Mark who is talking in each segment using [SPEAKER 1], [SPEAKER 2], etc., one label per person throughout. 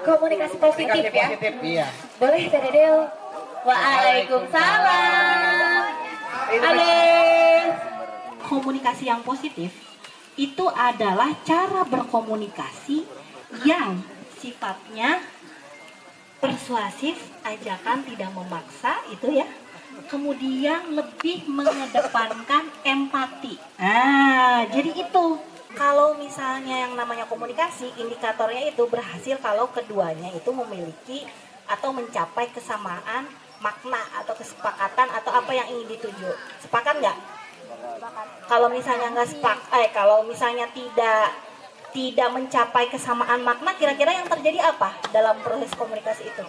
[SPEAKER 1] komunikasi positif ya.
[SPEAKER 2] Iya.
[SPEAKER 1] Boleh Teh Dedel? Waalaikumsalam. Halo.
[SPEAKER 3] Komunikasi yang positif itu adalah cara berkomunikasi yang sifatnya persuasif, ajakan tidak memaksa itu ya. Kemudian lebih mengedepankan empati. Jadi itu kalau misalnya yang namanya komunikasi, indikatornya itu berhasil kalau keduanya itu memiliki atau mencapai kesamaan makna atau kesepakatan atau apa yang ingin dituju. Sepakat nggak? Kalau misalnya kalau misalnya tidak mencapai kesamaan makna, kira-kira yang terjadi apa dalam proses komunikasi itu?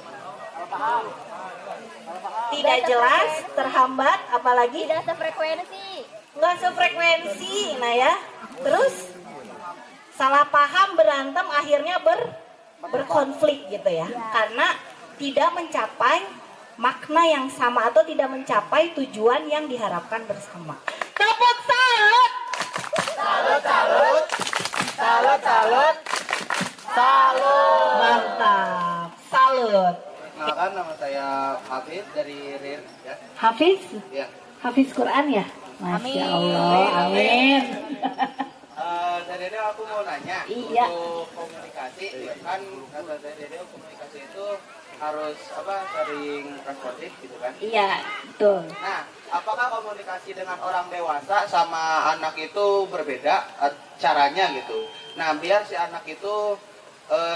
[SPEAKER 3] Tidak jelas, terhambat, apalagi
[SPEAKER 1] Tidak sefrekuensi.
[SPEAKER 3] nggak sefrekuensi. Nah ya, terus salah paham, berantem, akhirnya berkonflik gitu ya, karena tidak mencapai makna yang sama atau tidak mencapai tujuan yang diharapkan bersama. Tepuk salut.
[SPEAKER 2] Salut, salut. Salut, salut. Salut.
[SPEAKER 3] Mantap. Salut.
[SPEAKER 2] Kenalkan, nama saya Hafiz dari RIR ya.
[SPEAKER 3] Hafiz?
[SPEAKER 2] Ya.
[SPEAKER 3] Hafiz Quran ya? Masya
[SPEAKER 1] Amin.
[SPEAKER 3] Allah. Amin.
[SPEAKER 2] Dede aku mau nanya,
[SPEAKER 3] Iya.
[SPEAKER 2] untuk komunikasi kan kata Dede komunikasi itu harus sering responsif gitu kan?
[SPEAKER 3] Iya, betul.
[SPEAKER 2] Nah, apakah komunikasi dengan orang dewasa sama anak itu berbeda caranya gitu? Nah, biar si anak itu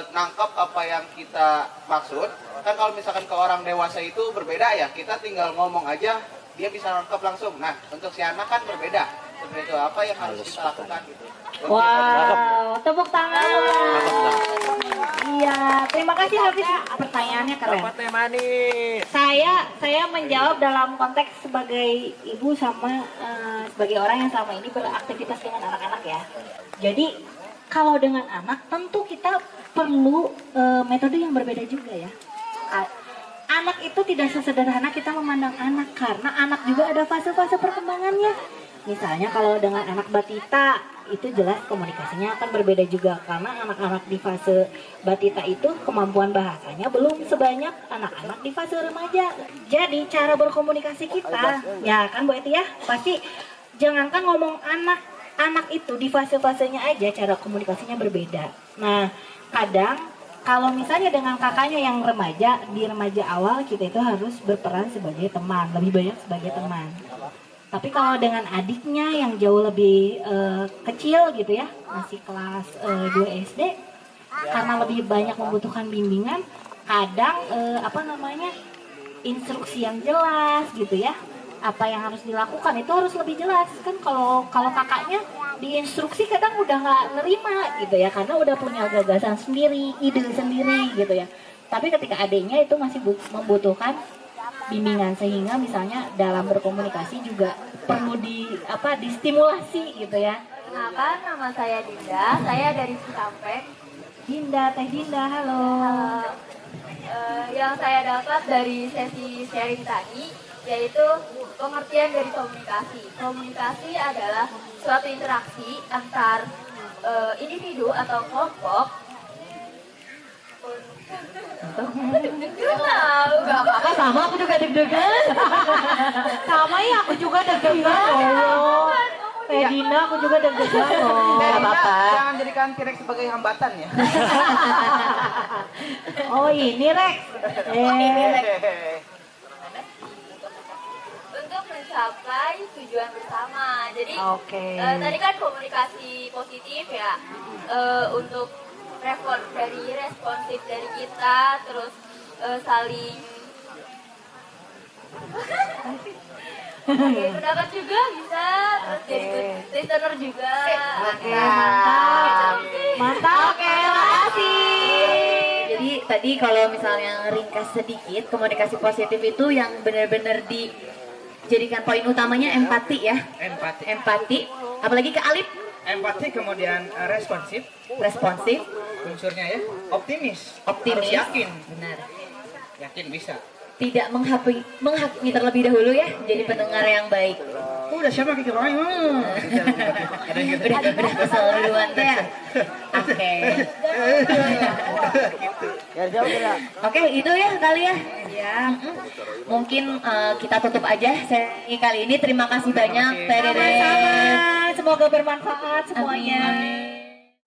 [SPEAKER 2] nangkep apa yang kita maksud. Kan kalau misalkan ke orang dewasa itu berbeda ya, kita tinggal ngomong aja dia bisa nangkep langsung. Nah, untuk si anak kan berbeda. Seperti itu, apa yang harus kita lakukan gitu?
[SPEAKER 3] Wow, tepuk tangan. Iya, terima kasih Hafiz. Pertanyaannya keren. Saya menjawab dalam konteks sebagai ibu sama sebagai orang yang selama ini beraktivitas dengan anak-anak ya. Jadi kalau dengan anak tentu kita perlu metode yang berbeda juga ya. Anak itu tidak sesederhana kita memandang anak, karena anak juga ada fase-fase perkembangannya. Misalnya kalau dengan anak batita itu jelas komunikasinya akan berbeda juga, karena anak-anak di fase batita itu kemampuan bahasanya belum sebanyak anak-anak di fase remaja. Jadi cara berkomunikasi kita ya kan Bu Eti ya, pasti jangankan ngomong anak itu di fase-fasenya aja cara komunikasinya berbeda. Nah kadang kalau misalnya dengan kakaknya yang remaja, di remaja awal kita itu harus berperan sebagai teman, lebih banyak sebagai teman. Tapi kalau dengan adiknya yang jauh lebih kecil gitu ya, masih kelas 2 SD, karena lebih banyak membutuhkan bimbingan, kadang instruksi yang jelas gitu ya, apa yang harus dilakukan itu harus lebih jelas kan. Kalau kakaknya diinstruksi kadang udah nggak nerima gitu ya, karena udah punya gagasan sendiri, ide sendiri gitu ya. Tapi ketika adiknya itu masih membutuhkan bimbingan, sehingga misalnya dalam berkomunikasi juga perlu distimulasi gitu ya.
[SPEAKER 1] Kenalkan, nama saya Dinda, saya dari Cikampek.
[SPEAKER 3] Teh Dinda, halo.
[SPEAKER 1] Yang saya dapat dari sesi sharing tadi yaitu pengertian dari komunikasi. Komunikasi adalah suatu interaksi antar individu atau kelompok.
[SPEAKER 3] Gak apa-apa, sama aku juga deg-degan. Sama ya, aku juga deg-degan. Teh Dinda, aku juga deg-degan loh. Gak apa-apa.
[SPEAKER 2] Jangan jadikan T-Rex sebagai hambatan ya.
[SPEAKER 3] Oh ini Rex.
[SPEAKER 1] Untuk mencapai tujuan bersama. Jadi tadi kan komunikasi positif ya, untuk responsif dari kita, terus saling pendapat juga bisa, terus jadi listener juga.
[SPEAKER 3] Mantap. Makasih.
[SPEAKER 4] Jadi tadi kalau misalnya ringkas sedikit, komunikasi positif itu yang benar-benar dijadikan poin utamanya empati ya. Empati. Apalagi ke Alif.
[SPEAKER 5] Empati, kemudian responsif. Unsurnya ya, optimis. Harus yakin.
[SPEAKER 4] Benar.
[SPEAKER 5] Yakin bisa.
[SPEAKER 4] Tidak menghakimi terlebih dahulu ya, jadi pendengar yang baik.
[SPEAKER 5] udah siapa kiki orang ada yang gitu.
[SPEAKER 4] Udah kesel duluan teh ya. Oke. Oke, itu ya kali ya. Ya. Mungkin kita tutup aja sesi kali ini. Terima kasih banyak Teh Dede.
[SPEAKER 3] Semoga bermanfaat semuanya.
[SPEAKER 4] Amin.